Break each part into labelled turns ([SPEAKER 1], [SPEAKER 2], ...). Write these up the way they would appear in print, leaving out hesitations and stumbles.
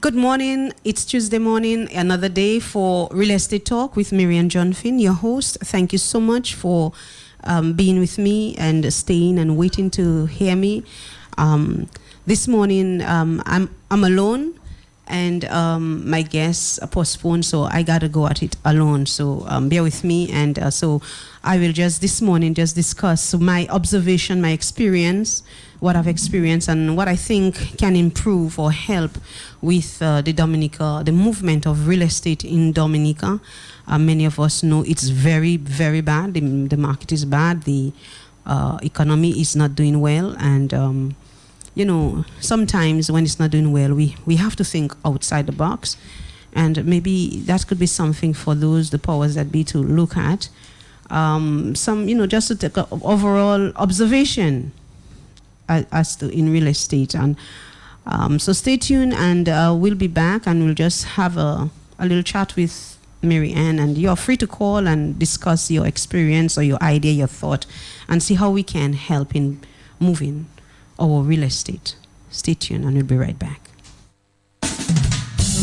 [SPEAKER 1] Good morning. It's Tuesday morning, another day for Real Estate Talk with Marian Johnfin, your host. Thank you so much for being with me and staying and waiting to hear me. This morning, I'm alone, and my guests are postponed, so I gotta go at it alone. So bear with me, and so I will this morning discuss my observation, my experience, what I've experienced, and what I think can improve or help with the movement of real estate in Dominica. Many of us know it's very, very bad. The market is bad. The economy is not doing well, and sometimes when it's not doing well, we have to think outside the box, and maybe that could be something for the powers that be to look at. Just to take an overall observation as to in real estate, and so stay tuned, and we'll be back, and we'll just have a little chat with Mary Ann, and you're free to call and discuss your experience or your idea, your thought, and see how we can help in moving our real estate. Stay tuned, and we'll be right back.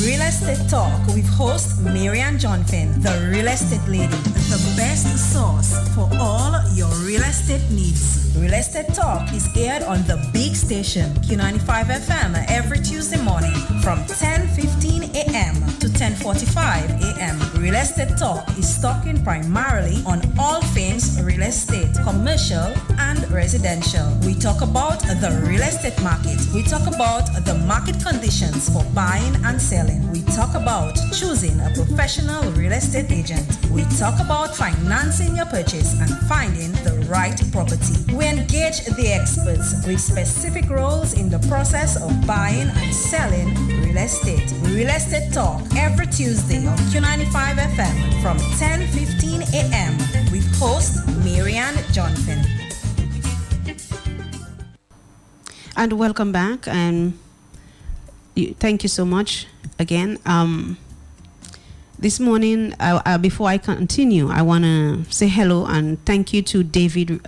[SPEAKER 2] Real Estate Talk with host Marian Johnfin, the real estate lady, the best source for all your real estate needs. Real Estate Talk is aired on the big station, Q95 FM, every Tuesday morning from 10:15 a.m. to 10:45 a.m. Real Estate Talk is talking primarily on all things real estate, commercial and residential. We talk about the real estate market. We talk about the market conditions for buying and selling. We talk about choosing a professional real estate agent. We talk about financing your purchase and finding the right property. We engage the experts with specific roles in the process of buying and selling real estate. Real Estate Talk every Tuesday on Q95 FM from 10:15 a.m. with host Marian Johnfin.
[SPEAKER 1] And welcome back, and thank you so much again. This morning, before I continue, I want to say hello and thank you to David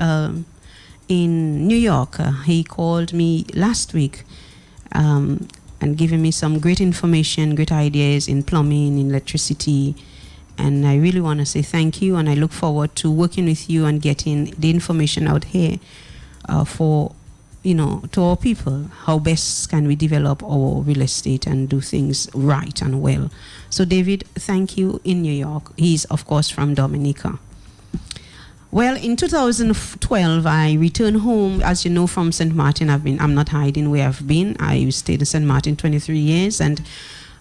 [SPEAKER 1] in New York. He called me last week and giving me some great information, great ideas in plumbing, in electricity. And I really want to say thank you, and I look forward to working with you and getting the information out here to our people. How best can we develop our real estate and do things right and well? So David, thank you in New York. He's of course from Dominica. Well, in 2012, I returned home, as you know, from St. Martin. I'm not hiding where I've been. I stayed in St. Martin 23 years, and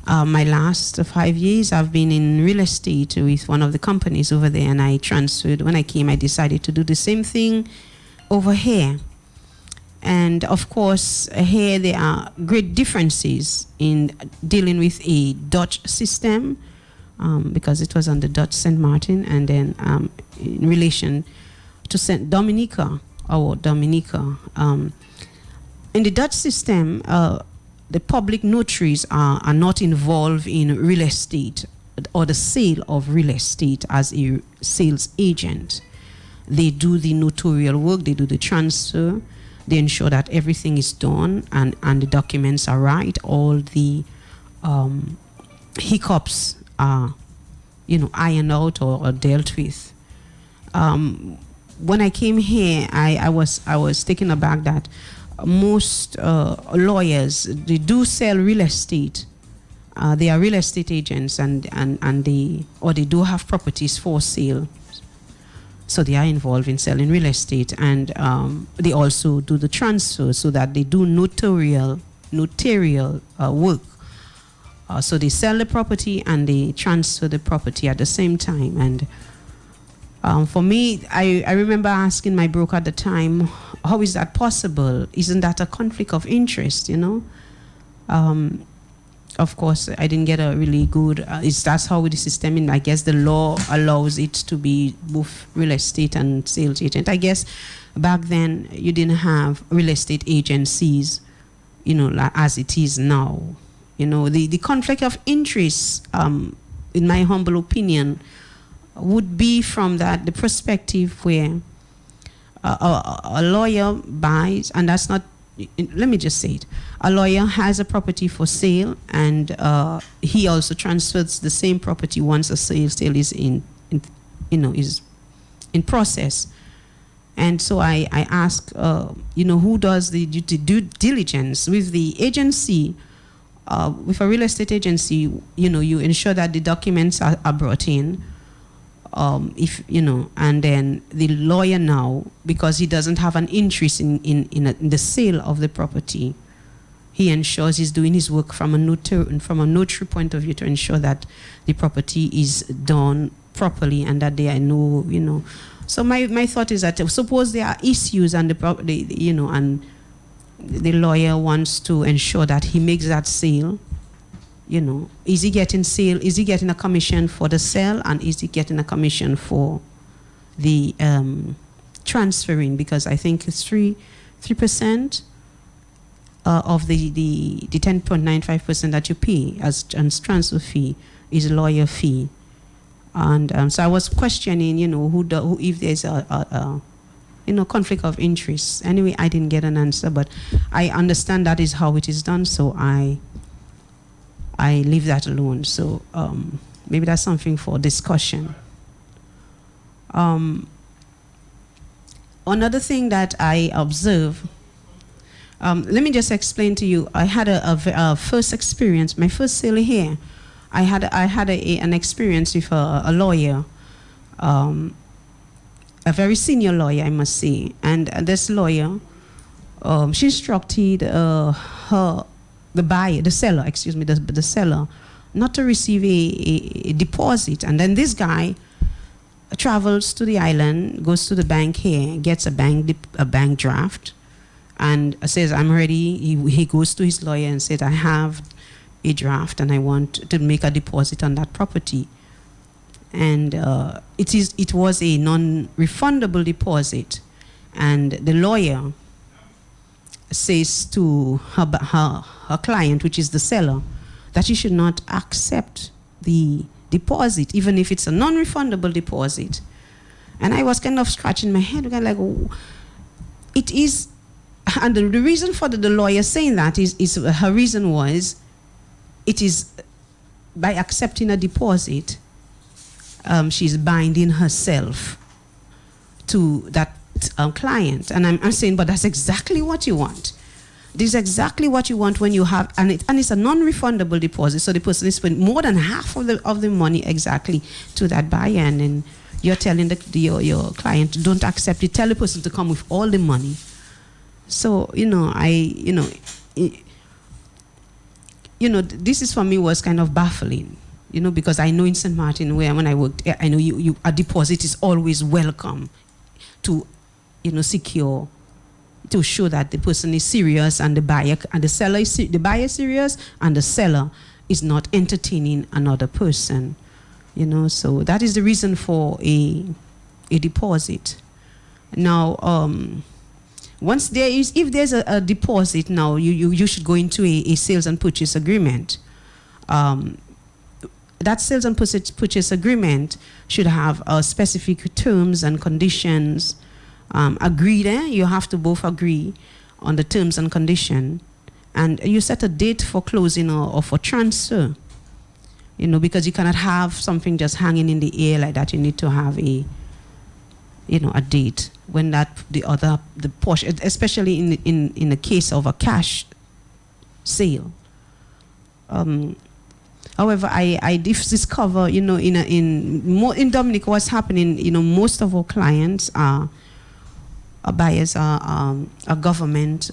[SPEAKER 1] my last 5 years I've been in real estate with one of the companies over there, and I transferred. When I came, I decided to do the same thing over here. And of course, here there are great differences in dealing with a Dutch system, because it was on the Dutch St. Martin, and then in relation to St. Dominica, or Dominica. In the Dutch system, the public notaries are not involved in real estate or the sale of real estate as a sales agent. They do the notarial work, they do the transfer. They ensure that everything is done and the documents are right. All the hiccups are, ironed out or dealt with. When I came here, I was taken aback that most lawyers, they do sell real estate. They are real estate agents, and they do have properties for sale. So they are involved in selling real estate, and they also do the transfer, so that they do notarial work. So they sell the property and they transfer the property at the same time. And for me, I remember asking my broker at the time, how is that possible? Isn't that a conflict of interest, Of course, I didn't get a really good, that's how the system, and I guess the law allows it to be both real estate and sales agent. I guess back then you didn't have real estate agencies, as it is now. The conflict of interest, in my humble opinion, would be from the perspective where a lawyer buys, and that's not let me just say it. A lawyer has a property for sale, and he also transfers the same property once a sale is is in process. And so I ask, who does the due diligence with the agency? With a real estate agency, you ensure that the documents are brought in. And then the lawyer now, because he doesn't have an interest in the sale of the property, he ensures he's doing his work from a notary point of view to ensure that the property is done properly and that there are no, So my thought is that suppose there are issues and and the lawyer wants to ensure that he makes that sale. Is he getting sale? Is he getting a commission for the sale, and is he getting a commission for the transferring? Because I think it's 3% of the 10.95% that you pay as transfer fee is a lawyer fee, and so I was questioning, who if there's a conflict of interest. Anyway, I didn't get an answer, but I understand that is how it is done, so I leave that alone. So maybe that's something for discussion. Another thing that I observe, let me just explain to you. I had a first experience, my first sale here. I had an experience with a lawyer, a very senior lawyer, I must say. And this lawyer, she instructed the seller, not to receive a deposit. And then this guy travels to the island, goes to the bank here, gets a bank draft, and says, I'm ready. He goes to his lawyer and said, I have a draft and I want to make a deposit on that property. And it was a non-refundable deposit. And the lawyer says to her client, which is the seller, that she should not accept the deposit, even if it's a non-refundable deposit. And I was kind of scratching my head, like, oh, it is, and the reason for the lawyer saying that is her reason was, it is by accepting a deposit, she's binding herself to that client. And I'm saying, but that's exactly what you want. This is exactly what you want when you have, and it's a non-refundable deposit. So the person is spending more than half of the money exactly to that buyer, and then you're telling your client, don't accept it. Tell the person to come with all the money. So this is for me was kind of baffling. Because I know in St. Martin, when I worked, I know a deposit is always welcome to, secure, to show that the person is serious and the buyer and the seller is the buyer is serious and the seller is not entertaining another person. So that is the reason for a deposit. Now, if there's a deposit, now you should go into a sales and purchase agreement. That sales and purchase agreement should have specific terms and conditions agreed. You have to both agree on the terms and condition, and you set a date for closing or for transfer. Because you cannot have something just hanging in the air like that. You need to have a date when the portion, especially in the case of a cash sale. However, I discover, in Dominica, what's happening, most of our clients are buyers, are government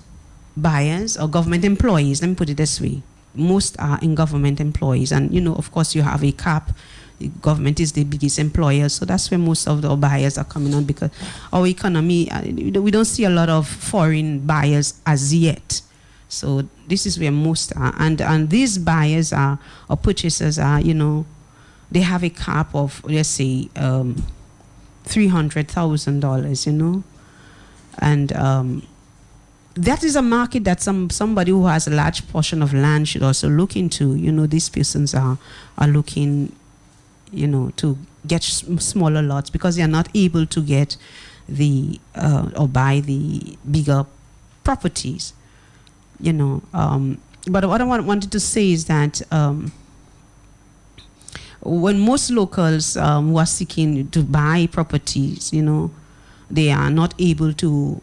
[SPEAKER 1] buyers or government employees. Let me put it this way. Most are in government employees. And, of course, you have a cap. The government is the biggest employer. So that's where most of the buyers are coming on, because our economy, we don't see a lot of foreign buyers as yet. So this is where most are. And these buyers or purchasers are, they have a cap of, let's say, $300,000, And that is a market that somebody who has a large portion of land should also look into. These persons are looking, to get smaller lots because they are not able to get or buy the bigger properties. you know. But what I wanted to say is that when most locals who are seeking to buy properties, you know, they are not able to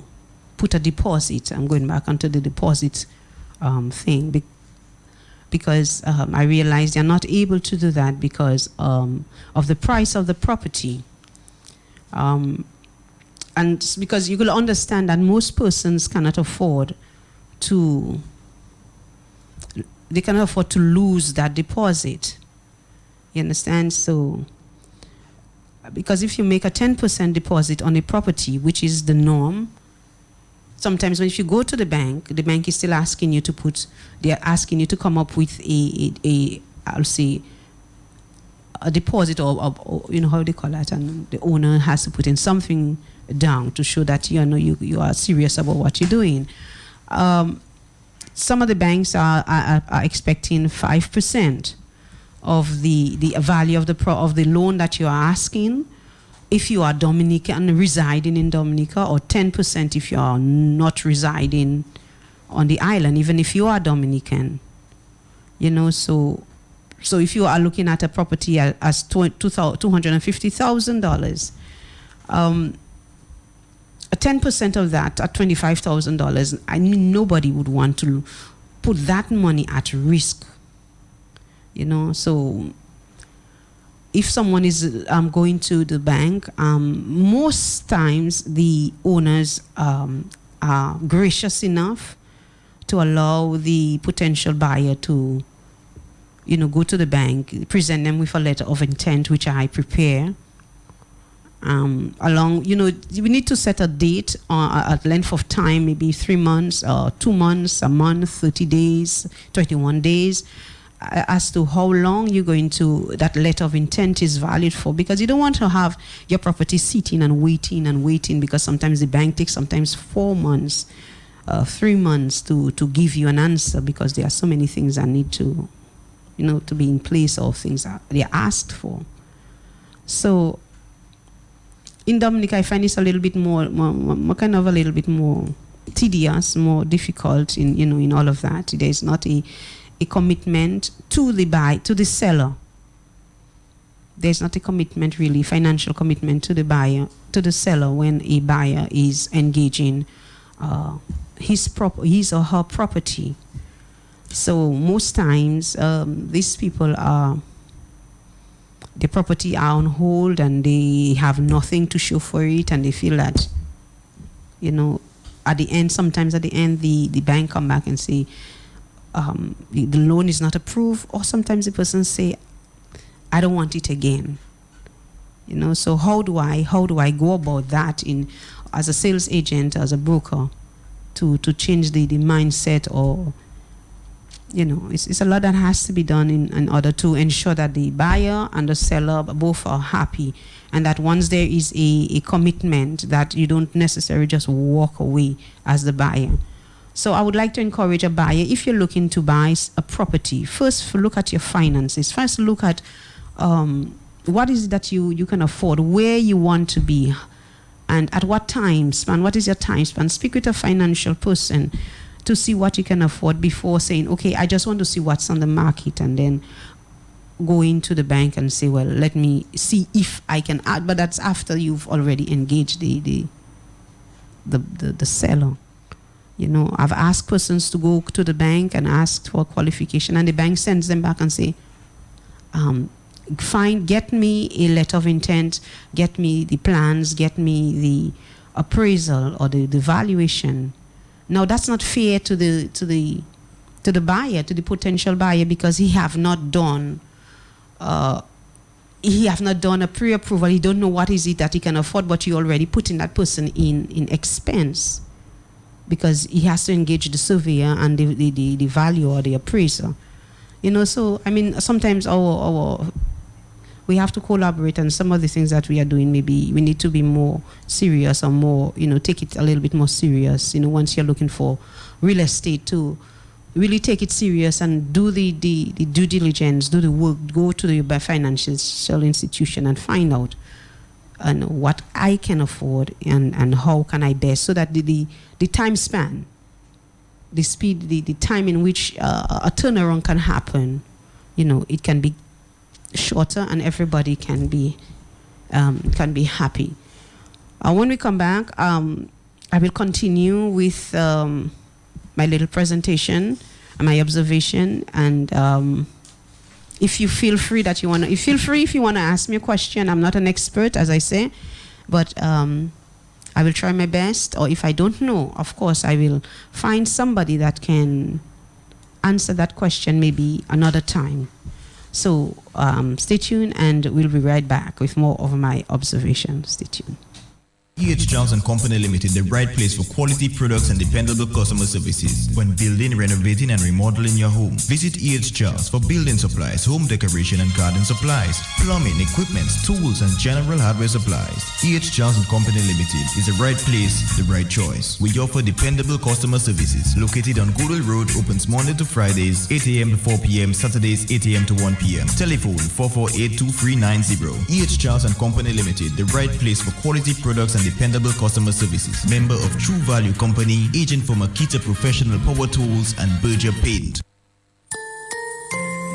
[SPEAKER 1] put a deposit. I'm going back onto the deposit thing because I realized they're not able to do that because of the price of the property. And because you will understand that most persons cannot afford to, they cannot afford to lose that deposit. You understand? So, because if you make a 10% deposit on a property, which is the norm, sometimes when if you go to the bank is still asking you to put, they're asking you to come up with I'll say, a deposit or you know how they call that, and the owner has to put in something down to show that you know you are serious about what you're doing. Some of the banks are expecting 5% of the value of the loan that you are asking if you are Dominican residing in Dominica, or 10% if you are not residing on the island, even if you are Dominican. You know, so if you are looking at a property as $250,000, 10% of that at $25,000, I mean, nobody would want to put that money at risk. You know, so if someone is going to the bank, most times the owners are gracious enough to allow the potential buyer to, you know, go to the bank, present them with a letter of intent, which I prepare. Along, you know, we need to set a date at length of time, maybe 3 months, 2 months, a month, 30 days, 21 days, as to how long you're going to, that letter of intent is valid for, because you don't want to have your property sitting and waiting, because sometimes the bank takes sometimes 4 months, 3 months to give you an answer, because there are so many things that need to, you know, to be in place, or things that they are asked for. So in Dominica, I find it's a little bit more kind of a little bit more tedious, more difficult in, you know, in all of that. There is not a commitment to the seller. There's not a commitment, really, financial commitment to the buyer, to the seller, when a buyer is engaging his or her property. So most times these people are, the property are on hold and they have nothing to show for it, and they feel that, you know, at the end, sometimes at the end, the bank come back and say the loan is not approved, or sometimes the person say, I don't want it again. You know, so how do I go about that as a sales agent, as a broker, to change the mindset, or, you know, it's a lot that has to be done in order to ensure that the buyer and the seller both are happy, and that once there is a commitment, that you don't necessarily just walk away as the buyer. So I would like to encourage a buyer, if you're looking to buy a property, first look at your finances. First look at what is it that you can afford, where you want to be, and at what time span, what is your time span. Speak with a financial person to see what you can afford before saying, okay, I just want to see what's on the market, and then go into the bank and say, well, let me see if I can add. But that's after you've already engaged the seller. You know, I've asked persons to go to the bank and ask for a qualification, and the bank sends them back and say, get me a letter of intent, get me the plans, get me the appraisal or the valuation. Now that's not fair to the buyer, to the potential buyer, because he have not done a pre-approval. He don't know what is it that he can afford, but you already putting that person in expense, because he has to engage the surveyor and the value or the appraiser. You know, so I mean, sometimes we have to collaborate, and some of the things that we are doing, maybe we need to be more serious, or more, you know, take it a little bit more serious. You know, once you're looking for real estate, to really take it serious and do the due diligence, do the work, go to the financial institution and find out and what I can afford, and how can I best, so that the time span, the speed, the time in which a turnaround can happen, it can be shorter and everybody can be happy. When we come back, I will continue with my little presentation and my observation. And if you feel free if you want to ask me a question. I'm not an expert, as I say, but I will try my best. Or if I don't know, of course, I will find somebody that can answer that question maybe another time. So stay tuned, and we'll be right back with more of my observations. Stay tuned.
[SPEAKER 3] E.H. Charles and Company Limited, the right place for quality products and dependable customer services. When building, renovating, and remodeling your home, visit E.H. Charles for building supplies, home decoration and garden supplies, plumbing, equipment, tools, and general hardware supplies. E.H. Charles and Company Limited is the right place, the right choice. We offer dependable customer services. Located on Goodell Road, opens Monday to Fridays, 8 a.m. to 4 p.m., Saturdays, 8 a.m. to 1 p.m. Telephone 448-2390. E.H. Charles and Company Limited, the right place for quality products and dependable customer services. Member of True Value Company, agent for Makita Professional Power Tools and Berger Paint.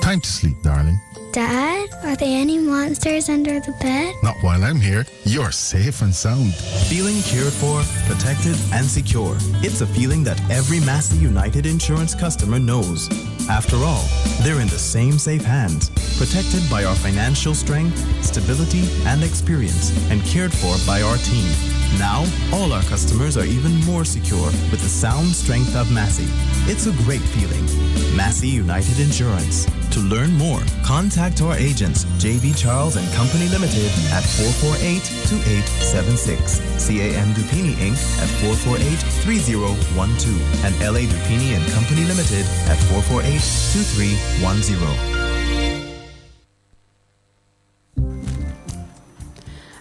[SPEAKER 4] Time to sleep, darling.
[SPEAKER 5] Dad, are there any monsters under the bed?
[SPEAKER 4] Not while I'm here. You're safe and sound.
[SPEAKER 6] Feeling cared for, protected, and secure. It's a feeling that every Massey United Insurance customer knows. After all, they're in the same safe hands, protected by our financial strength, stability, and experience, and cared for by our team. Now, all our customers are even more secure with the sound strength of Massey. It's a great feeling. Massey United Insurance. To learn more, contact our agents, JB Charles and Company Limited at 448-2876, CAM Dupini Inc. at 448-3012, and LA Dupini and Company Limited at 448-2310.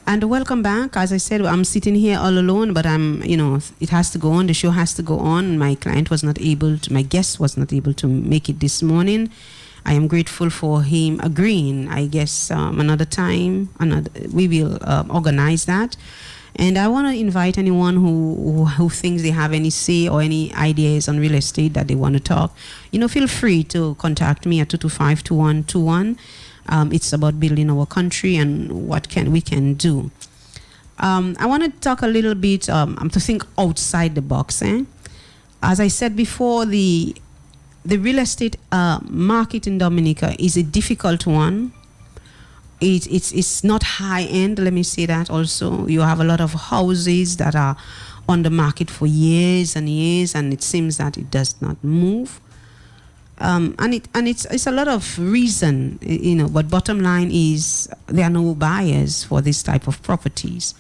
[SPEAKER 1] And welcome back. As I said, I'm sitting here all alone, but it has to go on. The show has to go on. My guest was not able to make it this morning. I am grateful for him agreeing. I guess another time, we will organize that. And I want to invite anyone who thinks they have any say or any ideas on real estate that they want to talk. Feel free to contact me at 225-2121. It's about building our country and what we can do. I want to talk a little bit, to think outside the box. As I said before, the real estate market in Dominica is a difficult one. It's not high end, let me say that also. You have a lot of houses that are on the market for years and years, and it seems that it does not move. And it's a lot of reason, but bottom line is there are no buyers for this type of properties.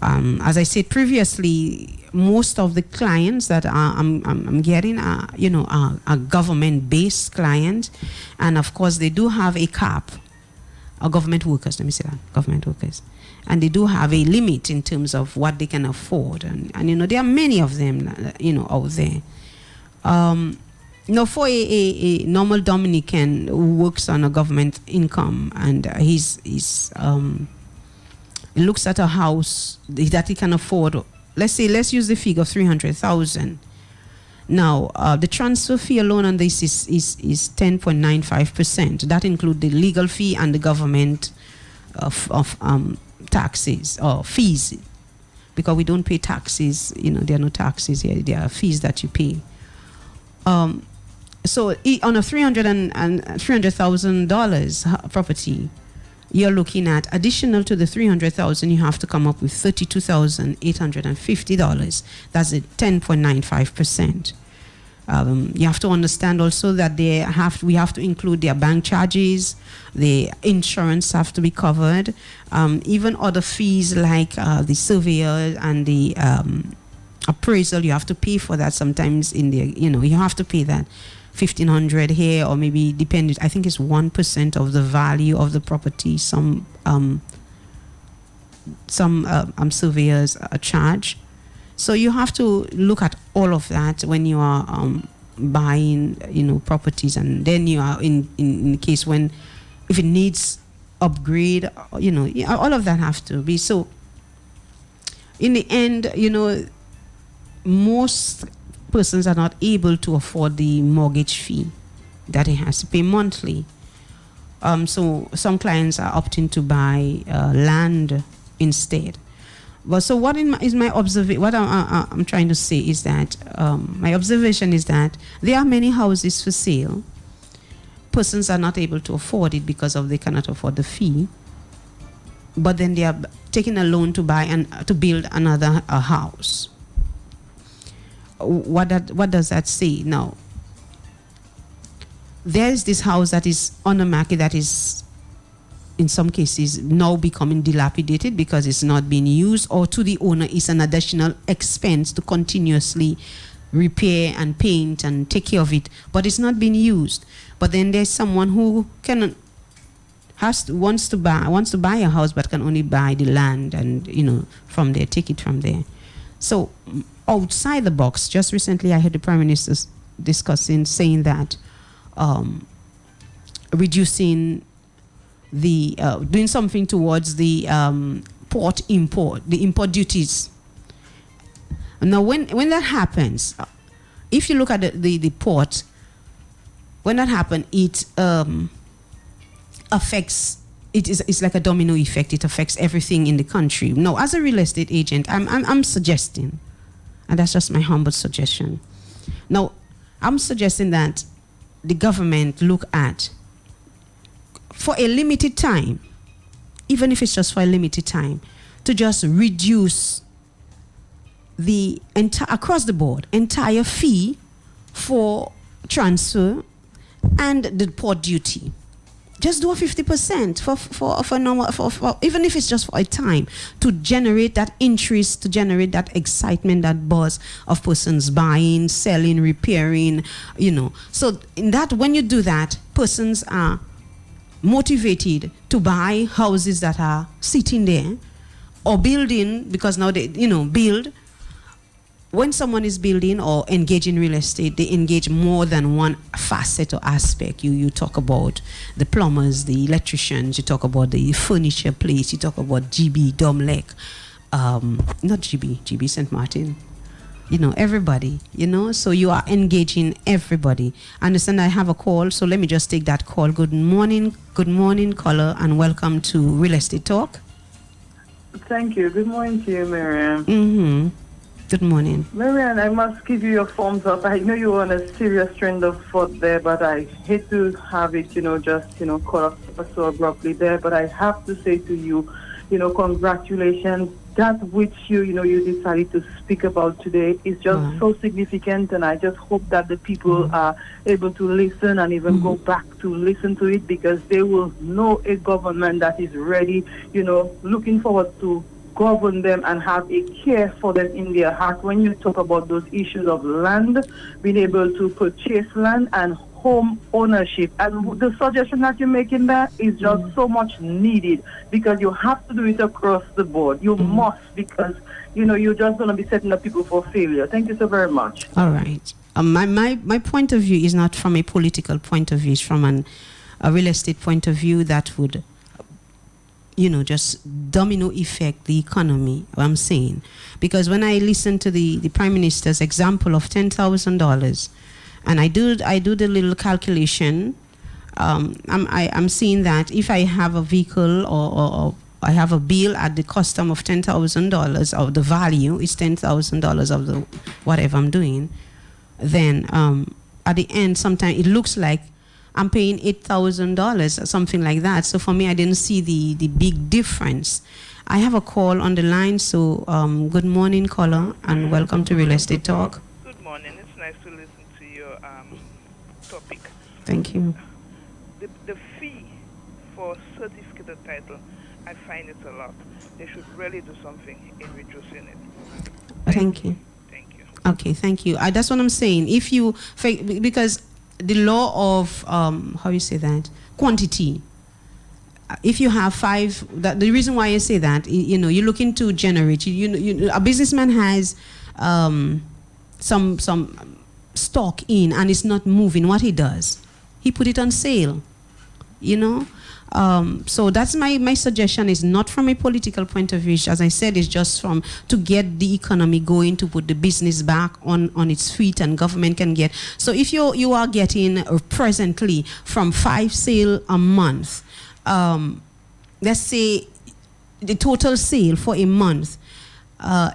[SPEAKER 1] As I said previously, most of the clients that I'm getting are government based clients, and of course they do have a cap, or government workers, let me say that, government workers. And they do have a limit in terms of what they can afford, and there are many of them out there. For a normal Dominican who works on a government income, and he looks at a house that he can afford, let's use the figure of 300,000. Now, the transfer fee alone on this is 10.95%. That includes the legal fee and the government of taxes or fees, because we don't pay taxes. There are no taxes here. There are fees that you pay. So on a $300,000 property, you're looking at, additional to the $300,000, you have to come up with $32,850. That's a 10.95%. You have to understand also that we have to include their bank charges, the insurance have to be covered, even other fees like the surveyor and the appraisal. You have to pay for that sometimes. You have to pay that. $1,500 here, or maybe depending, I think it's 1% of the value of the property. Some surveyors charge. So you have to look at all of that when you are buying, properties, and then you are in the case if it needs upgrade, all of that have to be. So in the end, most persons are not able to afford the mortgage fee that he has to pay monthly. So some clients are opting to buy land instead. But so what is my observation? What I'm trying to say is that my observation is that there are many houses for sale. Persons are not able to afford it because of they cannot afford the fee. But then they are taking a loan to buy and to build another house. What does that say now? There is this house that is on the market that is, in some cases, now becoming dilapidated because it's not being used, or to the owner is an additional expense to continuously repair and paint and take care of it, but it's not being used. But then there's someone who wants to buy a house but can only buy the land and from there, take it from there. So outside the box, just recently I heard the Prime Minister saying that reducing the doing something towards the import duties. Now when that happens, if you look at the port, when that happens, it affects, it's like a domino effect. It affects everything in the country. Now, as a real estate agent, I'm suggesting, and that's just my humble suggestion. Now, I'm suggesting that the government look at, for a limited time, even if it's just for a limited time, to just reduce the across the board entire fee for transfer and the port duty. Just do a 50% for normal, for even if it's just for a time, to generate that interest, to generate that excitement, that buzz of persons buying, selling, repairing, So in that, when you do that, persons are motivated to buy houses that are sitting there or building, because now they, build. When someone is building or engage in real estate, they engage more than one facet or aspect. You talk about the plumbers, the electricians, you talk about the furniture place, you talk about GB, Domlec, not GB, St. Martin, everybody, so you are engaging everybody. Understand I have a call, so let me just take that call. Good morning, caller, and welcome to Real Estate Talk.
[SPEAKER 7] Thank you. Good morning to you, Miriam.
[SPEAKER 1] Mm-hmm. Good morning.
[SPEAKER 7] Marianne, I must give you your thumbs up. I know you're on a serious trend of thought there, but I hate to have it, just, cut off so abruptly there. But I have to say to you, congratulations. That which you decided to speak about today is just so significant, and I just hope that the people are able to listen and even go back to listen to it, because they will know a government that is ready, looking forward to govern them and have a care for them in their heart. When you talk about those issues of land, being able to purchase land and home ownership, and the suggestion that you're making there is just so much needed, because you have to do it across the board. You must, because you're just going to be setting up people for failure. Thank you so very much.
[SPEAKER 1] All right. My point of view is not from a political point of view. It's from a real estate point of view that would just domino effect the economy, I'm saying. Because when I listen to the Prime Minister's example of $10,000, and I do the little calculation, I'm seeing that if I have a vehicle or I have a bill at the custom of $10,000, or the value is $10,000 of the whatever I'm doing, then at the end, sometimes it looks like I'm paying $8,000 or something like that. So for me, I didn't see the big difference. I have a call on the line, so good morning, caller, and welcome to Real Estate Talk.
[SPEAKER 8] Good morning. It's nice to listen to your topic.
[SPEAKER 1] Thank you.
[SPEAKER 8] The fee for certificate of title, I find it a lot. They should really do something in reducing it.
[SPEAKER 1] Thank you.
[SPEAKER 8] Thank you.
[SPEAKER 1] Okay, thank you. That's what I'm saying. Because the law of quantity. If you have five, the reason why I say that, you're looking to generate. A businessman has some stock in and it's not moving. What he does, he put it on sale. So that's my suggestion. Is not from a political point of view. As I said, it's just from to get the economy going, to put the business back on its feet, and government can get. So if you are getting presently from 5 sale a month, let's say the total sale for a month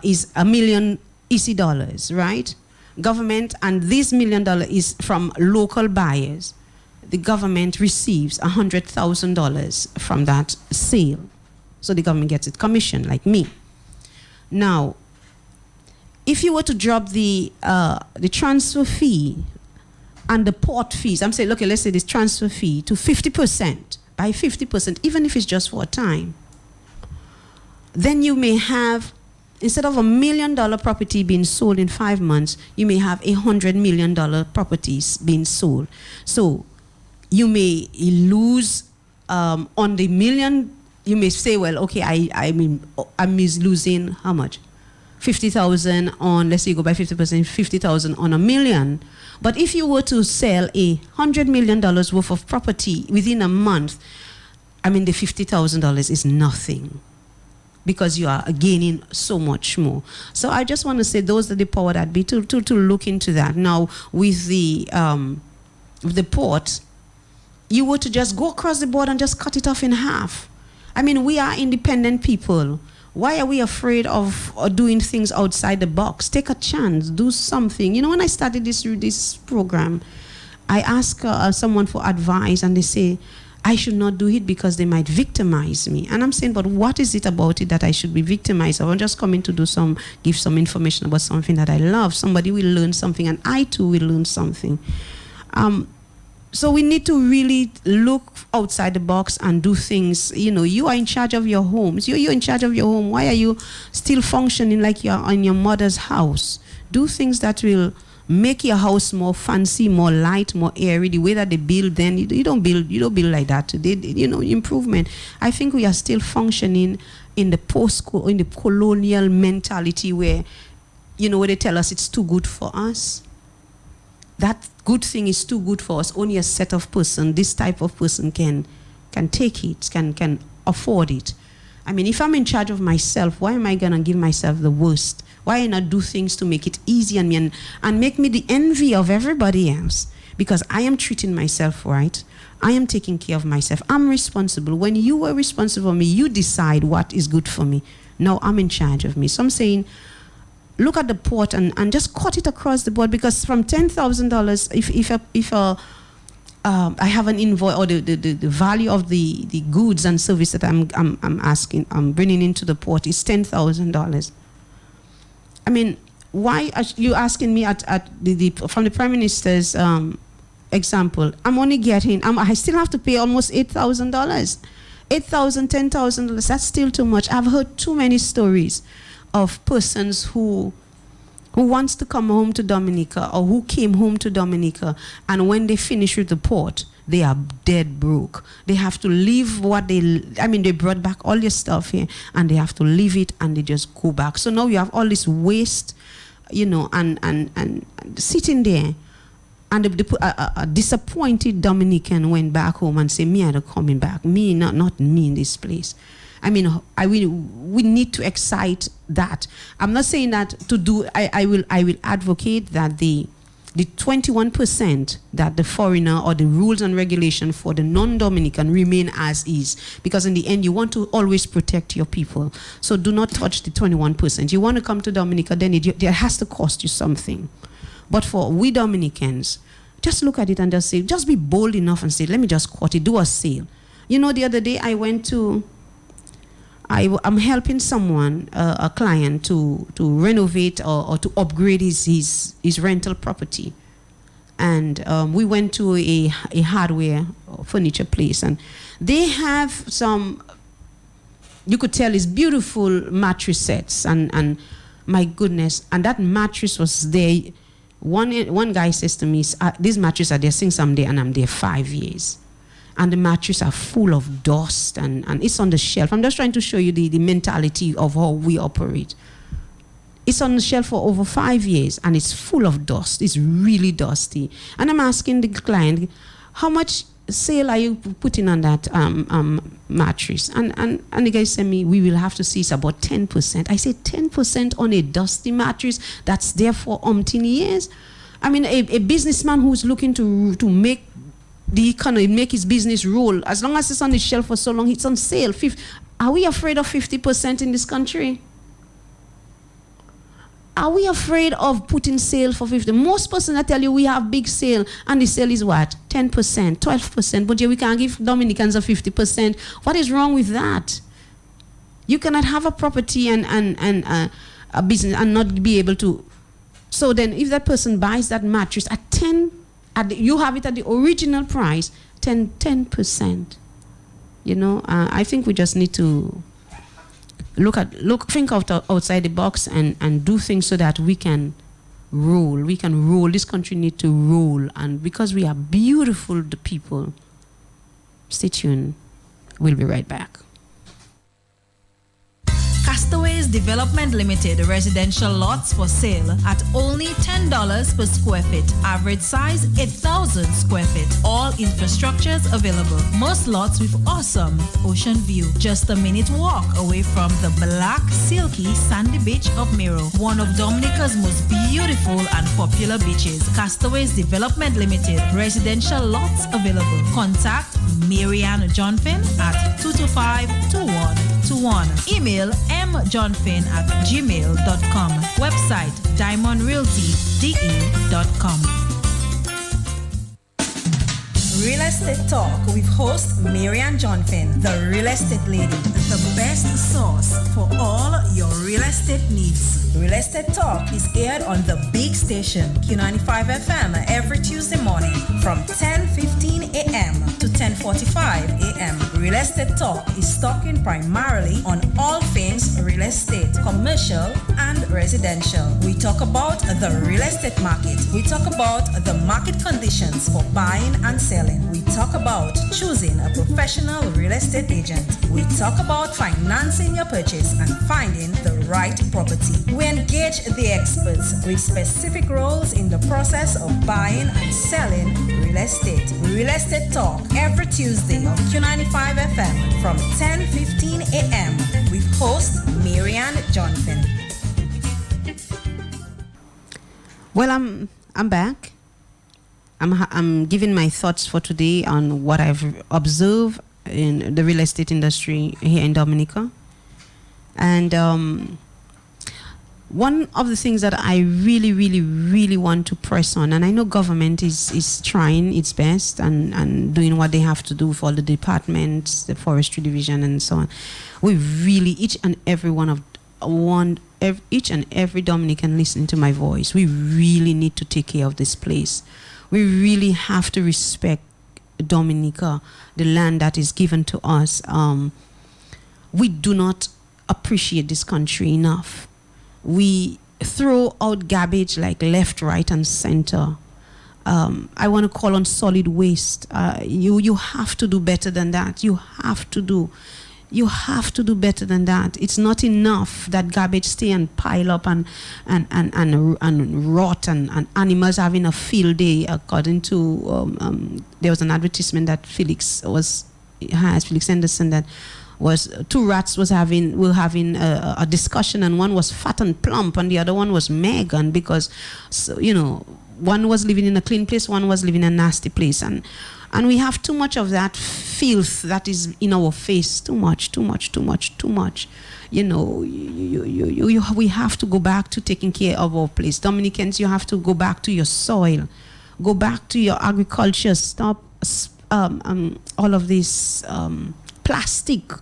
[SPEAKER 1] is $1 million EC, right? Government, and this $1 million is from local buyers. The government receives $100,000 from that sale. So the government gets its commission, like me. Now, if you were to drop the transfer fee and the port fees, I'm saying, okay, let's say this transfer fee to 50%, by 50%, even if it's just for a time, then you may have, instead of $1 million property being sold in 5 months, you may have $100 million properties being sold. So you may lose on the million. You may say, well, okay, I'm losing how much? 50,000 on, let's say you go by 50%, 50,000 on $1 million. But if you were to sell $100 million worth of property within a month, the $50,000 is nothing, because you are gaining so much more. So I just want to say those are the power that be to look into that. Now with the port, you were to just go across the board and just cut it off in half. We are independent people. Why are we afraid of doing things outside the box? Take a chance, do something. When I started this program, I asked someone for advice, and they say, I should not do it because they might victimize me. And I'm saying, but what is it about it that I should be victimized of? I'm just coming to give some information about something that I love. Somebody will learn something, and I too will learn something. So we need to really look outside the box and do things. You are in charge of your homes. You're in charge of your home. Why are you still functioning like you're in your mother's house? Do things that will make your house more fancy, more light, more airy. The way that they build, then you don't build like that today. Improvement. I think we are still functioning in the colonial mentality where, where they tell us it's too good for us. That good thing is too good for us. Only a set of person, this type of person can take it, can afford it. If I'm in charge of myself, why am I gonna give myself the worst? Why not do things to make it easy on me and make me the envy of everybody else? Because I am treating myself right. I am taking care of myself. I'm responsible. When you were responsible for me, you decide what is good for me. Now I'm in charge of me. So I'm saying, look at the port and just cut it across the board, because from $10,000, if I have an invoice, or the value of the goods and service that I'm bringing into the port is $10,000. Why are you asking me from the Prime Minister's example? I'm only getting, I still have to pay almost $8,000. $8,000, $10,000, that's still too much. I've heard too many stories of persons who wants to come home to Dominica, or who came home to Dominica, and when they finish with the port, they are dead broke. They have to leave what they brought back all your stuff here, and they have to leave it, and they just go back. So now you have all this waste, and sitting there, and a disappointed Dominican went back home and said, me, I'm not coming back. Me, not me in this place. We need to excite that. I'm not saying that to do, I will advocate that the 21% that the foreigner, or the rules and regulation for the non-Dominican, remain as is, because in the end you want to always protect your people. So do not touch the 21%. You want to come to Dominica, then it has to cost you something. But for we Dominicans, just look at it and just be bold enough and say, let me just quote it, do a sale. The other day I'm helping someone, a client, to renovate or to upgrade his rental property. And we went to a hardware or furniture place, and they have some, you could tell, it's beautiful mattress sets, and my goodness, and that mattress was there. One guy says to me, these mattresses are there since I'm there, and I'm there 5 years. And the mattresses are full of dust, and it's on the shelf. I'm just trying to show you the mentality of how we operate. It's on the shelf for over 5 years, and it's full of dust. It's really dusty. And I'm asking the client, how much sale are you putting on that mattress? And the guy said me, we will have to see it's about 10%. I said 10% on a dusty mattress that's there for umpteen years. I mean, a businessman who's looking to make the economy, make his business roll, as long as it's on the shelf for so long, it's on sale. Are we afraid of 50% in this country? Are we afraid of putting sale for 50? Most persons, I tell you, we have big sale, and the sale is what? 10%, 12%. But yeah, we can't give Dominicans a 50%. What is wrong with that? You cannot have a property and a business and not be able to. So then, if that person buys that mattress at 10, you have it at the original price, 10%. You know, I think we just need to think outside the box and do things so that we can roll. We can roll. This country needs to roll. And because we are beautiful, the people. Stay tuned. We'll be right back.
[SPEAKER 2] Castaways Development Limited residential lots for sale at only $10 per square feet. Average size 8,000 square feet. All infrastructures available. Most lots with awesome ocean view. Just a minute walk away from the black, silky, sandy beach of Miro. One of Dominica's most beautiful and popular beaches. Castaways Development Limited. Residential lots available. Contact Marianne Johnfin at 225-2121. Email mjohnfin@gmail.com. Website diamondrealtyde.com. Real Estate Talk with host Marianne Johnfin, the real estate lady, the best source for all your real estate needs. Real Estate Talk is aired on the big station, Q95 FM, every Tuesday morning from 10:15 a.m. to 10:45 a.m. Real Estate Talk is talking primarily on all things real estate, commercial and residential. We talk about the real estate market. We talk about the market conditions for buying and selling. We talk about choosing a professional real estate agent. We talk about financing your purchase and finding the right property. We engage the experts with specific roles in the process of buying and selling real estate. Real Estate Talk every Tuesday on Q95 FM from 10:15 a.m. with host Marianne Johnfin.
[SPEAKER 1] Well, I'm back. I'm giving my thoughts for today on what I've observed in the real estate industry here in Dominica. And one of the things that I really want to press on, and I know government is trying its best and doing what they have to do for all the departments, the forestry division and so on. We really, each and every Dominican listening to my voice, we really need to take care of this place. We really have to respect Dominica, the land that is given to us. We do not appreciate this country enough. We throw out garbage like left, right, and center. I want to call on solid waste. You have to do better than that. You have to do better than that. It's not enough that garbage stay and pile up and rot and animals having a field day. According to there was an advertisement that Felix Henderson, that was two rats were having a discussion, and one was fat and plump and the other one was Megan, because one was living in a clean place, one was living in a nasty place, and we have too much of that filth that is in our face. Too much. We have to go back to taking care of our place. Dominicans, you have to go back to your soil, go back to your agriculture. Stop all of this plastic.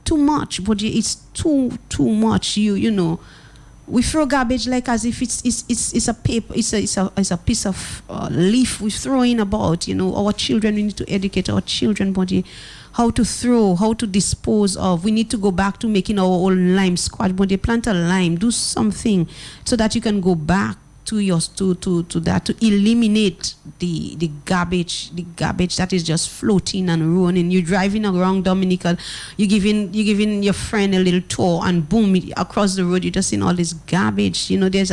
[SPEAKER 1] Too much, but it's too much. We throw garbage like as if it's a paper, it's a piece of leaf we throw in about. Our children, we need to educate our children, but how to throw, how to dispose of. We need to go back to making our own lime squash. But they plant a lime, do something so that you can go back to that, to eliminate the garbage that is just floating and ruining. You're driving around Dominica, you're giving your friend a little tour, and boom, across the road you're just seeing all this garbage. There's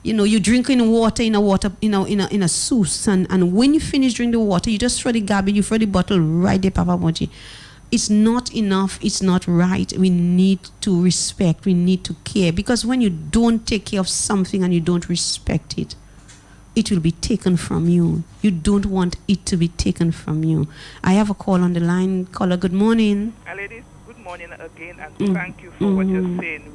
[SPEAKER 1] you know, you drinking water in a source, and when you finish drinking the water, you just throw the garbage, you throw the bottle right there, Papa Moji. It's not enough. It's not right. We need to respect. We need to care, because when you don't take care of something and you don't respect it, it will be taken from you. You don't want it to be taken from you. I have a call on the line. Caller, good morning.
[SPEAKER 8] Ladies, good morning again, and thank you for what you're saying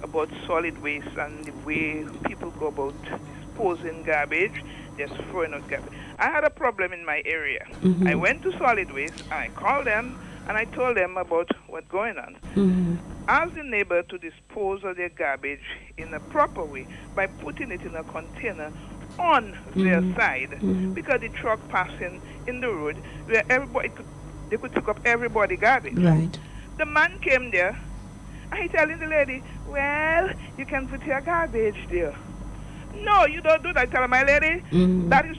[SPEAKER 8] about solid waste and the way people go about disposing garbage, just throwing out garbage. I had a problem in my area. I went to solid waste, I called them, and I told them about what's going on. Ask the neighbor to dispose of their garbage in a proper way by putting it in a container on their side, because the truck passing in the road where they could pick up everybody garbage.
[SPEAKER 1] Right.
[SPEAKER 8] The man came there, and he telling the lady, well, you can put your garbage there. No, you don't do that. I tell my lady, that is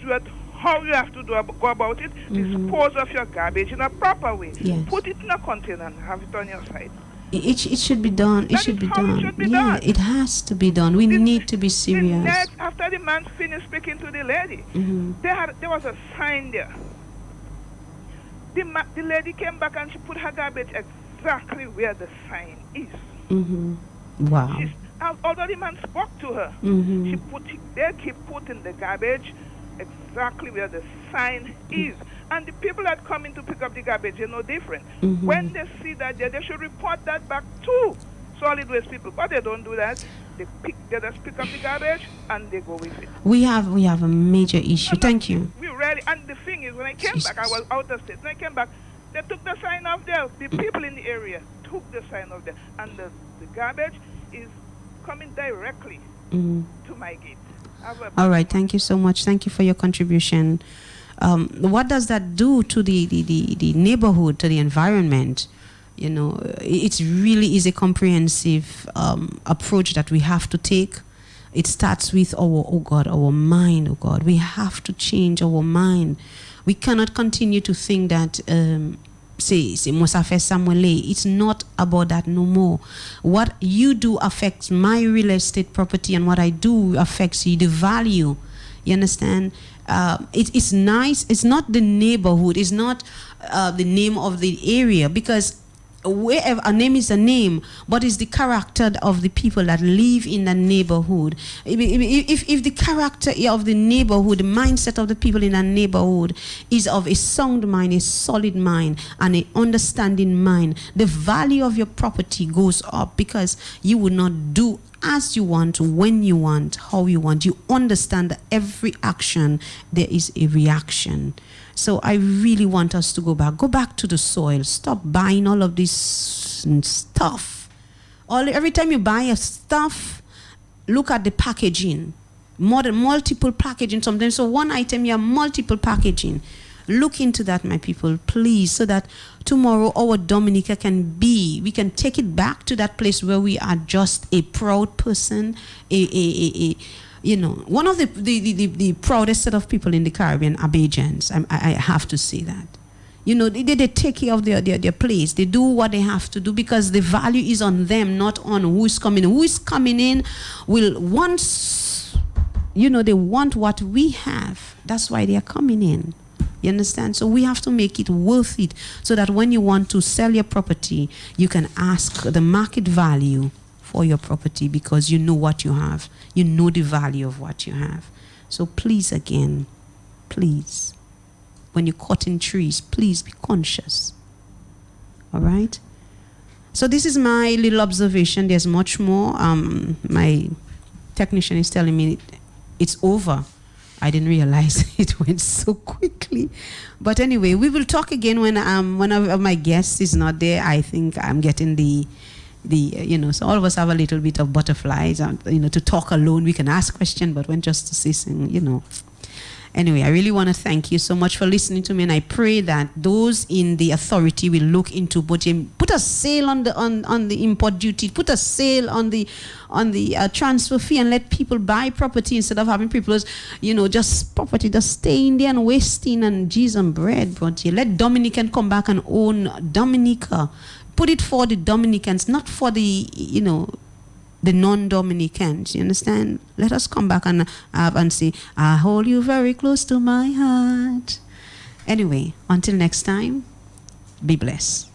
[SPEAKER 8] how you have to go about it. Dispose of your garbage in a proper way.
[SPEAKER 1] Yes.
[SPEAKER 8] Put it in a container and have it on your side.
[SPEAKER 1] It should be done. It should be done. Yeah, it has to be done. We need to be serious.
[SPEAKER 8] After the man finished speaking to the lady, there was a sign there. The lady came back and she put her garbage exactly where the sign is.
[SPEAKER 1] Wow.
[SPEAKER 8] Although the man spoke to her, they keep putting the garbage exactly where the sign is. And the people that come in to pick up the garbage, they're no different. When they see that, they should report that back to solid waste people. But they don't do that. They just pick up the garbage and they go with it.
[SPEAKER 1] We have a major issue. Thank you.
[SPEAKER 8] We really, and the thing is, when I came back, I was out of state. When I came back, they took the sign off there. The people in the area took the sign off there. And the garbage is coming directly to my gate. All
[SPEAKER 1] right, thank you so much. Thank you for your contribution. What does that do to the neighborhood, to the environment? You know, it really is a comprehensive approach that we have to take. It starts with our mind, oh God. We have to change our mind. We cannot continue to think that it's not about that no more. What you do affects my real estate property, and what I do affects you, the value. You understand? It's nice. It's not the neighborhood. It's not the name of the area, because wherever a name is a name, but it's the character of the people that live in the neighborhood. If the character of the neighborhood, the mindset of the people in a neighborhood is of a sound mind, a solid mind, and an understanding mind, the value of your property goes up, because you will not do as you want, when you want, how you want. You understand that every action, there is a reaction. So I really want us to go back to the soil. Stop buying all of this stuff. Every time you buy a stuff, look at the packaging. Multiple packaging sometimes. So one item, you have multiple packaging. Look into that, my people, please, so that tomorrow our Dominica we can take it back to that place where we are just a proud person, you know, one of the proudest set of people in the Caribbean are Bajans. I have to say that. You know, they take care of their place. They do what they have to do, because the value is on them, not on who's coming in. Who is coming in will want, you know, they want what we have. That's why they are coming in. You understand? So we have to make it worth it, so that when you want to sell your property, you can ask the market value for your property, because you know what you have. You know the value of what you have. So please, again, please, when you're cutting trees, please be conscious. All right? So this is my little observation. There's much more. My technician is telling me it's over. I didn't realize it went so quickly. But anyway, we will talk again when one of my guests is not there. I think I'm getting the you know, so all of us have a little bit of butterflies. You know, to talk alone, we can ask questions, but when just to say, you know. Anyway, I really want to thank you so much for listening to me, and I pray that those in the authority will look into put a sale on the import duty, put a sale on the transfer fee, and let people buy property instead of having people, you know, just property just staying there and wasting and cheese and bread. But you let Dominican come back and own Dominica. Put it for the Dominicans, not for the, you know, the non-Dominicans. You understand? Let us come back and say, I hold you very close to my heart. Anyway, until next time, be blessed.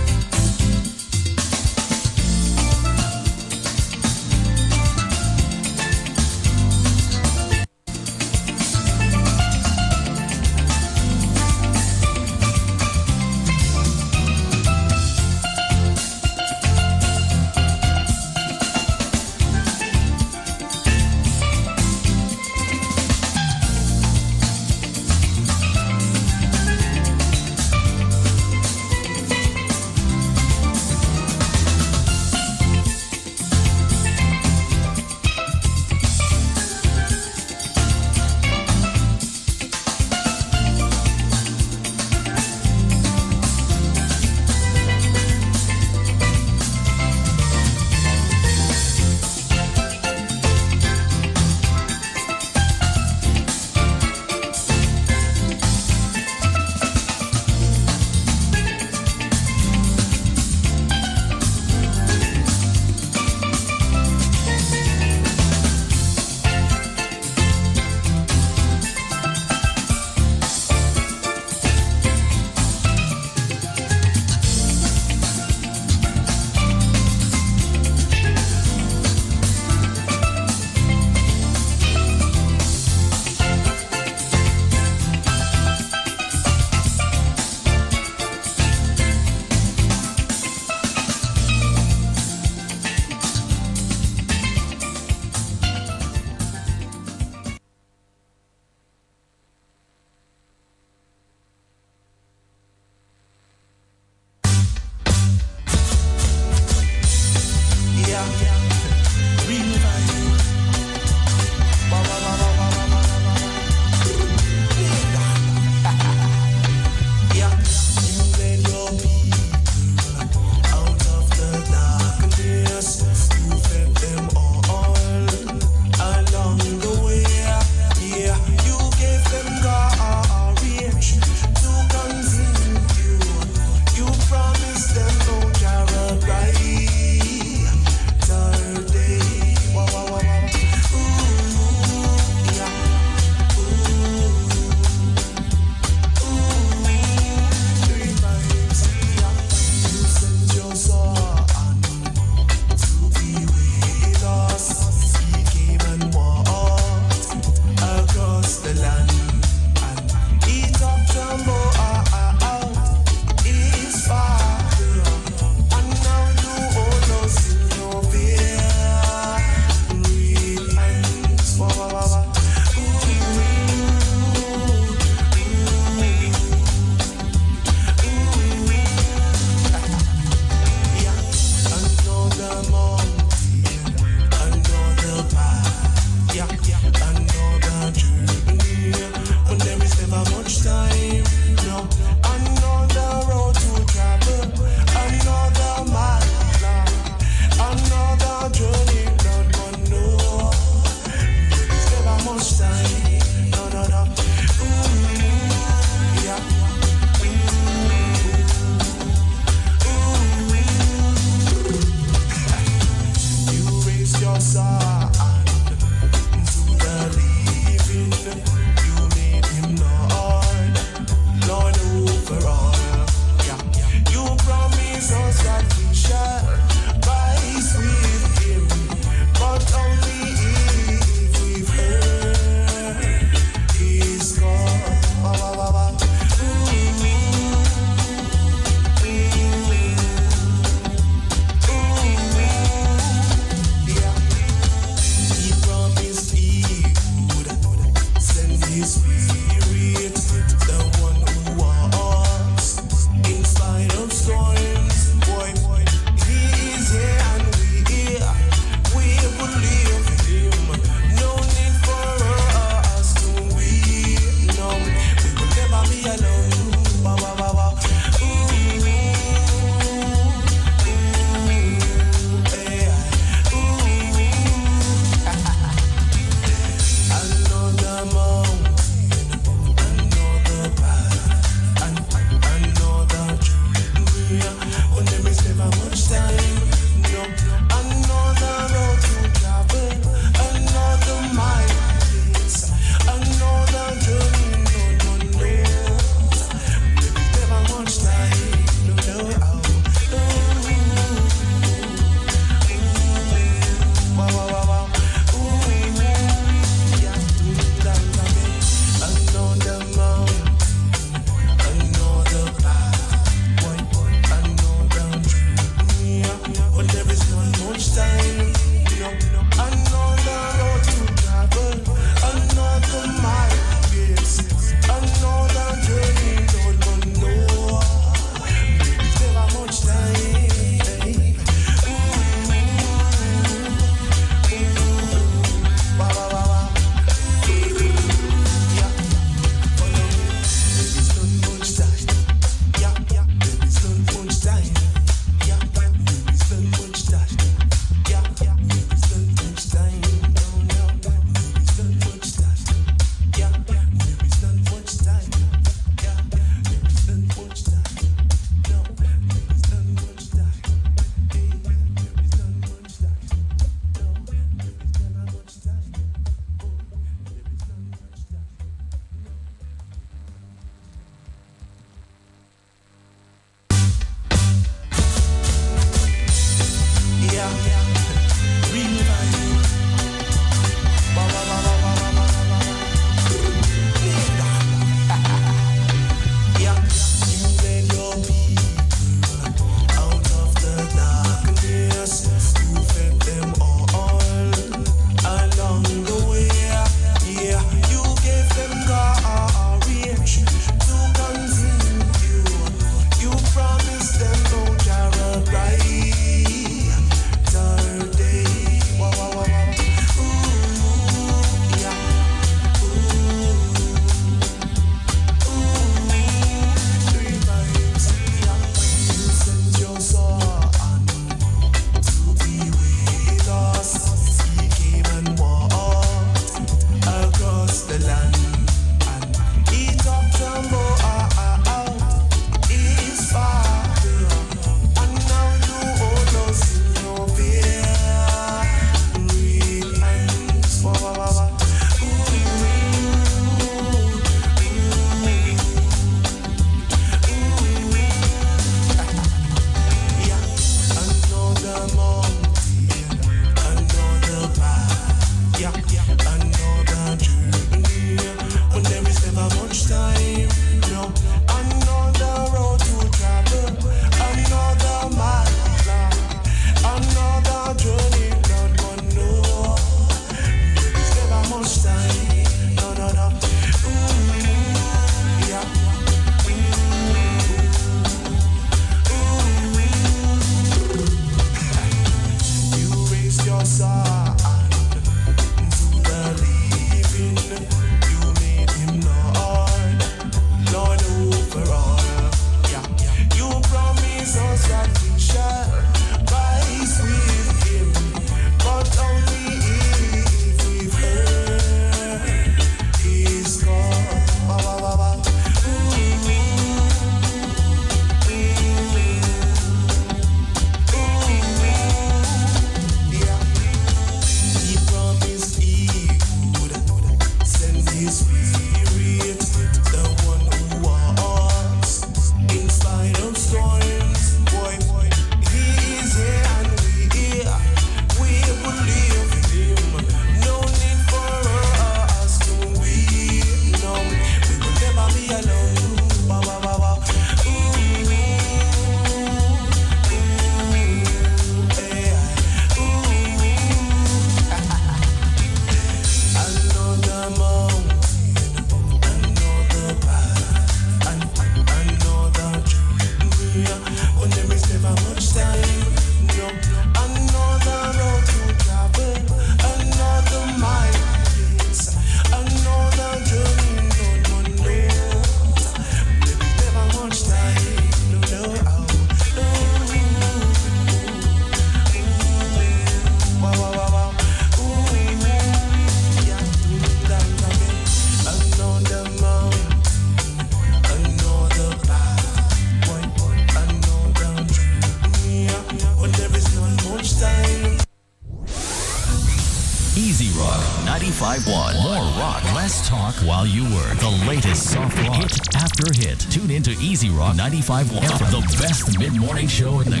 [SPEAKER 9] Easy Rock 95.1. More rock, less talk while you work. The latest soft rock, hit after hit. Tune into Easy Rock 95.1 for the best mid-morning show in the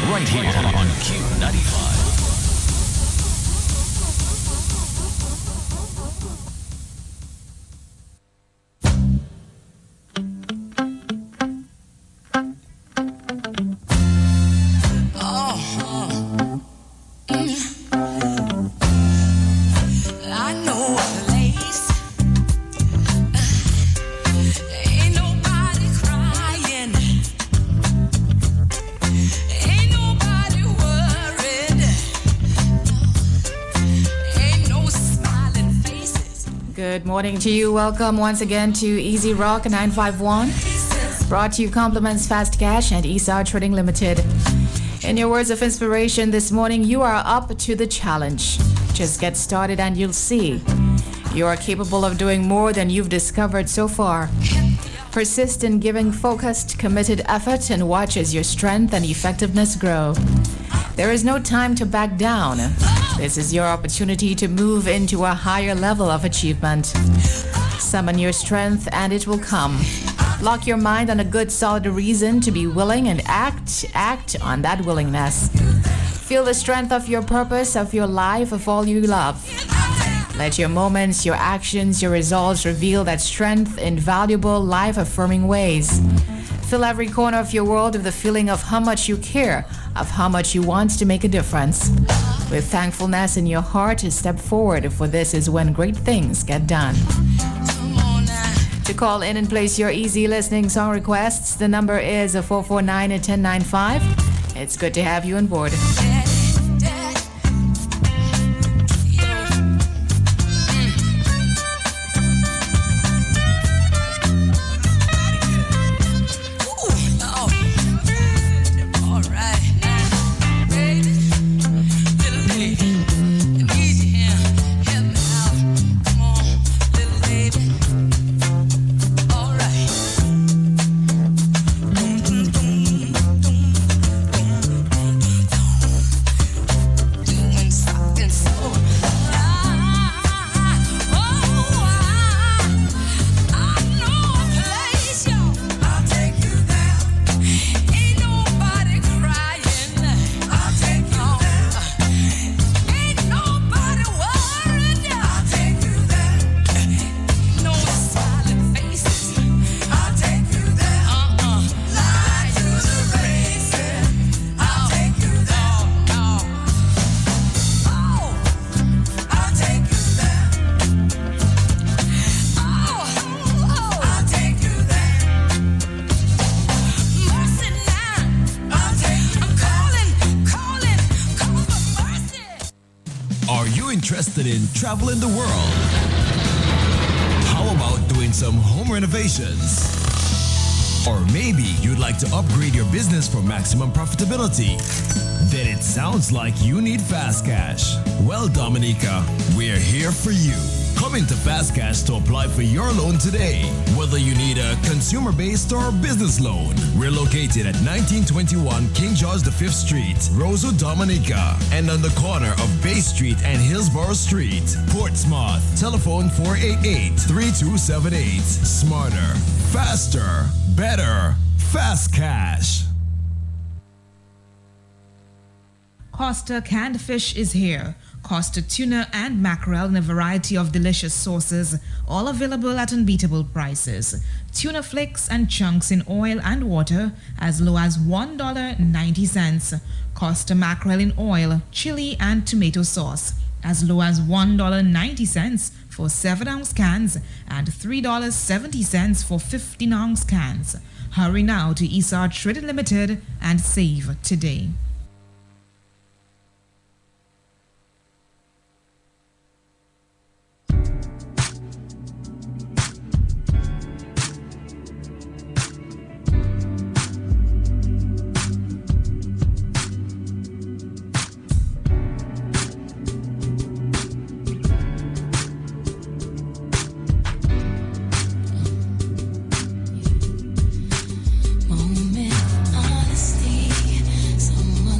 [SPEAKER 9] right here on Q95.
[SPEAKER 10] Good morning to you. Welcome once again to Easy Rock 951. Brought to you compliments Fast Cash and Esau Trading Limited. In your words of inspiration this morning, you are up to the challenge. Just get started and you'll see. You are capable of doing more than you've discovered so far. Persist in giving focused, committed effort and watch as your strength and effectiveness grow. There is no time to back down. This is your opportunity to move into a higher level of achievement. Summon your strength and it will come. Lock your mind on a good solid reason to be willing and act on that willingness. Feel the strength of your purpose, of your life, of all you love. Let your moments, your actions, your results reveal that strength in valuable, life-affirming ways. Fill every corner of your world with the feeling of how much you care, of how much you want to make a difference. With thankfulness in your heart, step forward, for this is when great things get done. To call in and place your easy listening song requests, the number is 449-1095. It's good to have you on board.
[SPEAKER 11] Interested in traveling the world? How about doing some home renovations? Or maybe you'd like to upgrade your business for maximum profitability? Then it sounds like you need Fast Cash. Well, Dominica, we're here for you. Come into Fast Cash to apply for your loan today. Whether you need a consumer-based or business loan, we're located at 1921 King George V Street, Roseau, Dominica, and on the corner of Bay Street and Hillsborough Street, Portsmouth. Telephone 488-3278. Smarter, faster, better. Fast Cash.
[SPEAKER 12] Costa canned fish is here. Costa tuna and mackerel in a variety of delicious sauces, all available at unbeatable prices. Tuna flakes and chunks in oil and water as low as $1.90. Costa mackerel in oil, chili and tomato sauce as low as $1.90 for 7-ounce cans and $3.70 for 15-ounce cans. Hurry now to Esau Trading Limited and save today.
[SPEAKER 13] Moment honesty, someone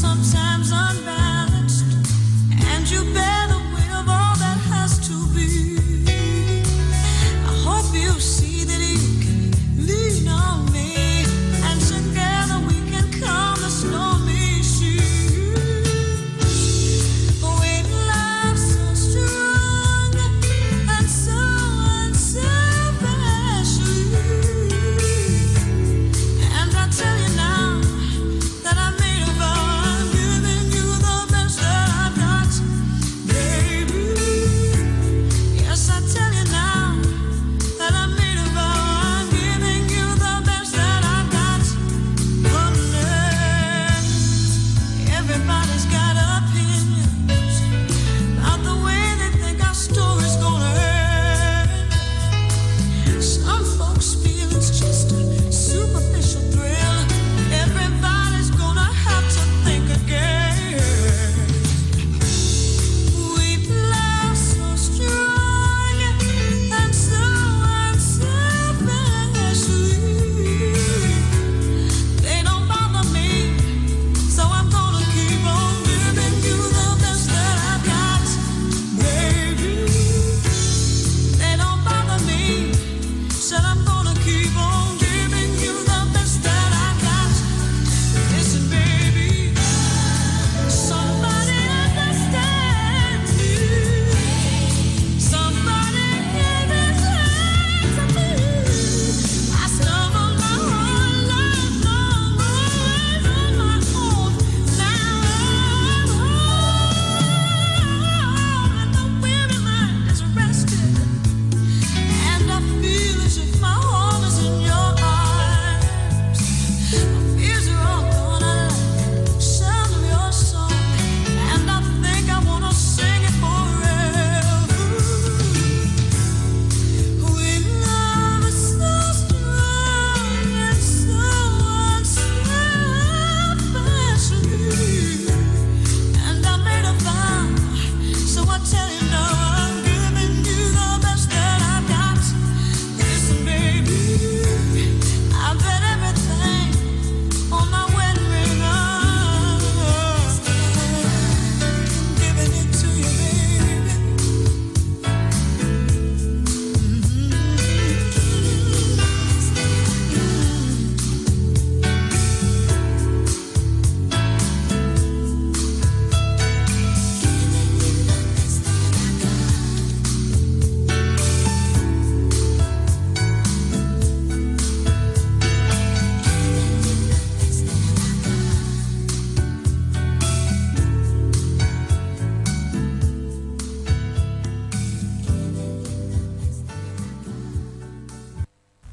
[SPEAKER 13] sometimes unbalanced, and you bear the weight of all that has to be. I hope you see that you can lean on me, and together we can calm the stormy seas. When love's so strong and so unselfishly, and I tell you now that I made a vow, I'm giving you the best that I've got, baby. Yes, I tell you now that I made a vow, I'm giving you the best that I've got, honey. Everybody's got opinions about the way they think our story's gonna end. Some folks feel it's just a superficial thrill. Everybody's gonna have to think again. We've loved so strong and so unselfishly. They don't bother me, so I'm gonna keep on giving you the best that I've got, baby. They don't bother me, said I'm gonna keep on giving you the best that I've got. Listen, baby, somebody understands me. Somebody give his hand to me. I stumbled my whole life long ways on my own. Now I'm home, and the weary mind is rested, and I feel as if my home is in your arms. My fears are all gone, I like the sound of your song, and I think I wanna sing it forever. When love is so strong and so unselfishly, and I made a vow, so I tell you now I'm giving you the best that I've got. Listen, baby, I bet everything on my wedding ring. Giving it to you, baby.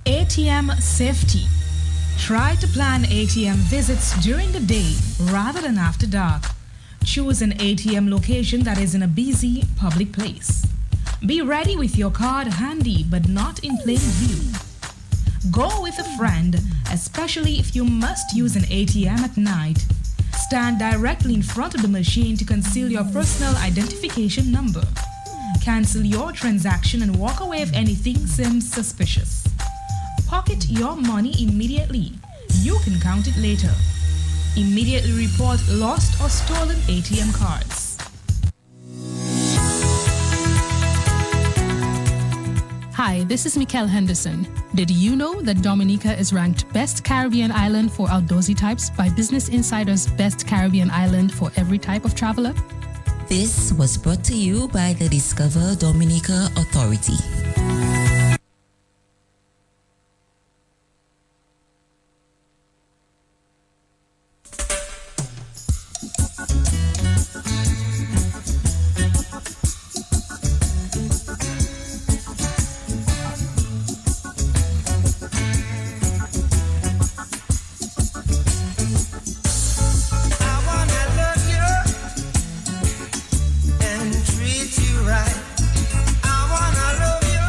[SPEAKER 12] ATM safety. Try to plan ATM visits during the day rather than after dark. Choose an ATM location that is in a busy public place. Be ready with your card handy but not in plain view. Go with a friend, especially if you must use an ATM at night. Stand directly in front of the machine to conceal your personal identification number. Cancel your transaction and walk away if anything seems suspicious. Pocket your money immediately. You can count it later. Immediately report lost or stolen ATM cards.
[SPEAKER 14] Hi, this is Mikkel Henderson. Did you know that Dominica is ranked Best Caribbean Island for outdoorsy types by Business Insider's Best Caribbean Island for every type of traveler?
[SPEAKER 15] This was brought to you by the Discover Dominica Authority.
[SPEAKER 13] Treat you right. I wanna love you.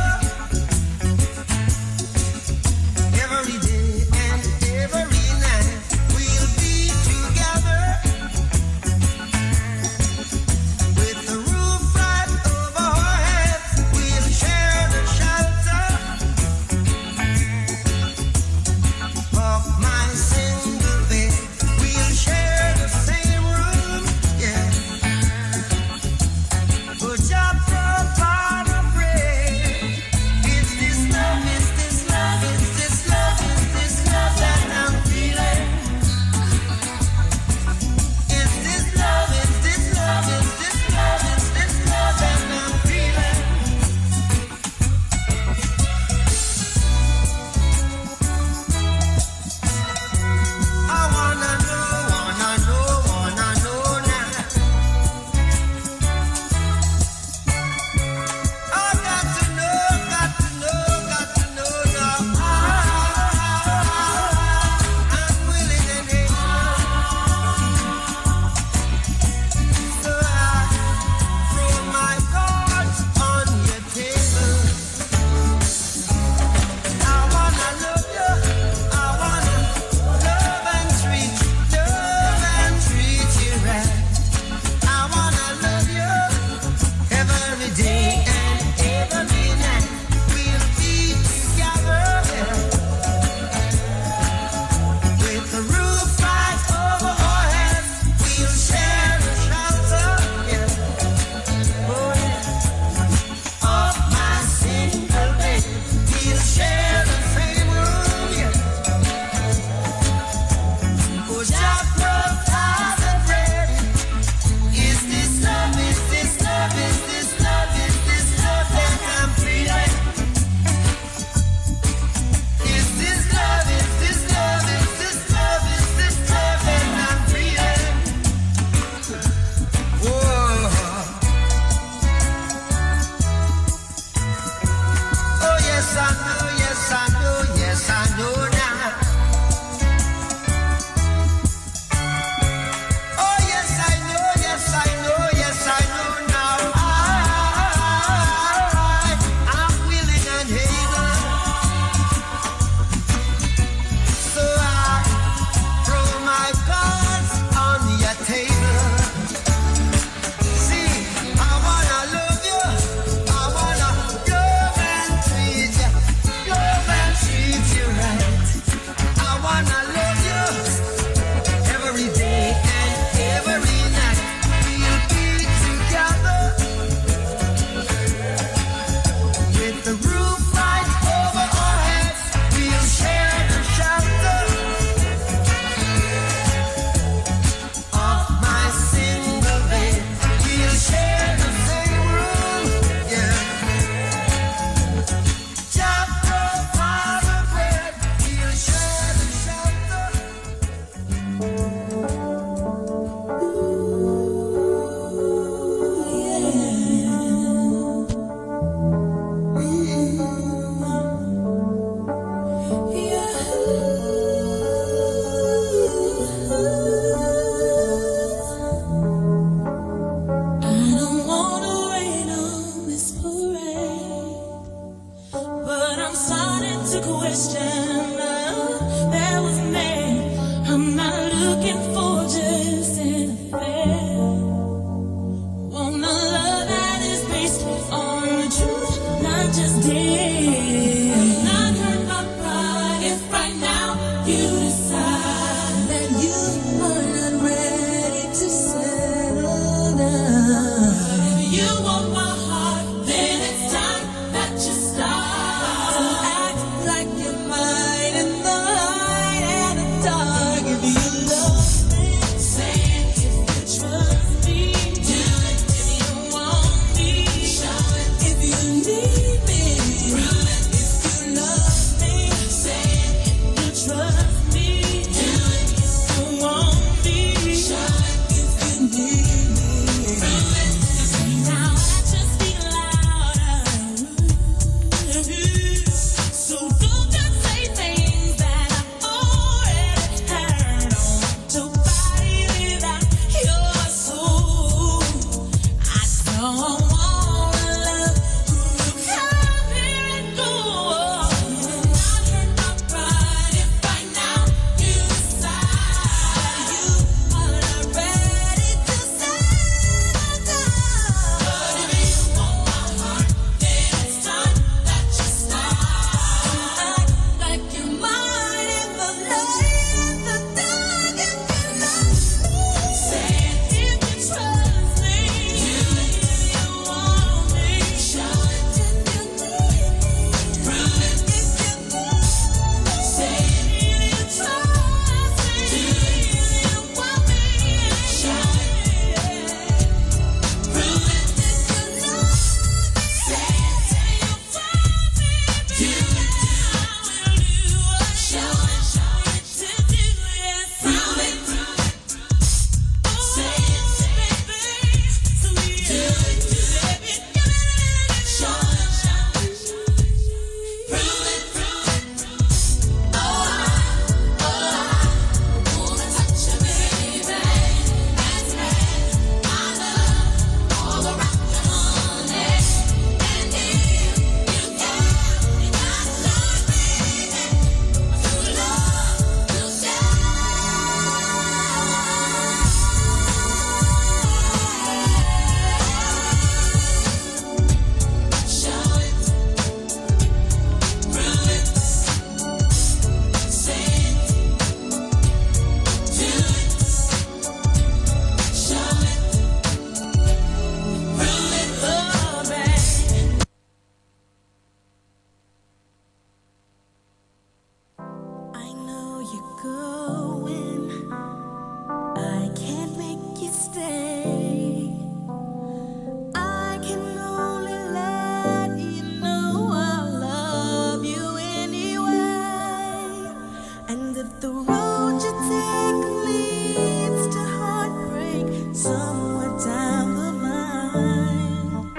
[SPEAKER 13] somewhere down the line.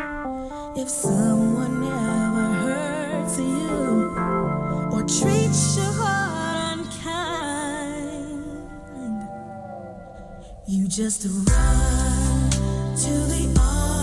[SPEAKER 13] If someone ever hurts you or treats you hard unkind, you just run to the arms